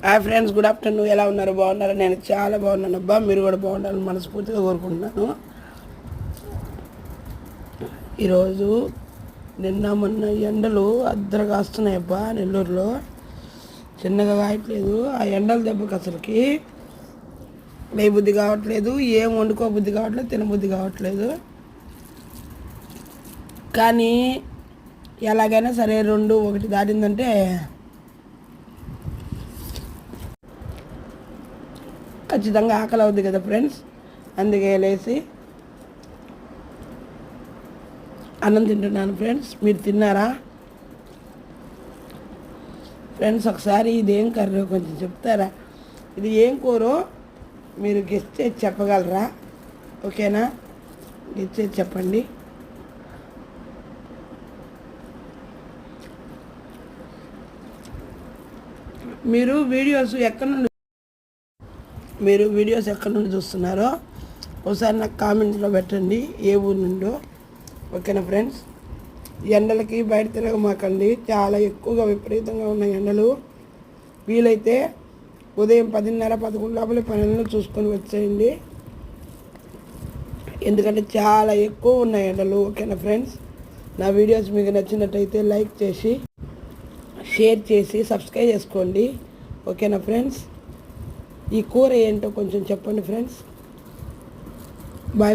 Hi friends, good afternoon. ఎలా ఉన్నారు? బాగున్నారు? నేను చాలా బాగున్నాను అబ్బా. మీరు కూడా బాగుండాలని మనస్ఫూర్తిగా కోరుకుంటున్నాను. ఈరోజు నిన్న మొన్న ఎండలు అద్దరు కాస్తున్నాయి అబ్బా. నెల్లూరులో చిన్నగా కాయట్లేదు. ఆ ఎండల దెబ్బకి అసలుకి బుద్ధి కావట్లేదు, ఏం వండుకోబుద్ధి కావట్లేదు, తినబుద్ధి కావట్లేదు. కానీ ఎలాగైనా సరే 2-1 దాటిందంటే ఖచ్చితంగా ఆకలి అవుద్ది కదా ఫ్రెండ్స్. అందుకే లేచి అన్నం తింటున్నాను ఫ్రెండ్స్. మీరు తిన్నారా ఫ్రెండ్స్? ఒకసారి ఇదేం కర్రీ కొంచెం చెప్తారా? ఇది ఏం కూరో మీరు గెస్ట్ చేసి చెప్పగలరా? ఓకేనా? గెస్ట్ చేసి చెప్పండి. మీరు వీడియోస్ ఎక్కడి నుండి చూస్తున్నారో ఒకసారి నాకు కామెంట్లో పెట్టండి, ఏ ఊరు నుండో. ఓకేనా ఫ్రెండ్స్? ఎండలకి బయట తిరగమాకండి, చాలా ఎక్కువగా విపరీతంగా ఉన్నాయి ఎండలు. వీలైతే ఉదయం 10:30-11 లోపల పనులను చూసుకొని వచ్చేయండి, ఎందుకంటే చాలా ఎక్కువ ఉన్నాయి ఎండలు. ఓకేనా ఫ్రెండ్స్? నా వీడియోస్ మీకు నచ్చినట్టయితే లైక్ చేసి, షేర్ చేసి, సబ్స్క్రైబ్ చేసుకోండి. ఓకేనా ఫ్రెండ్స్? ఈ కూర ఏంటో కొంచెం చెప్పండి ఫ్రెండ్స్.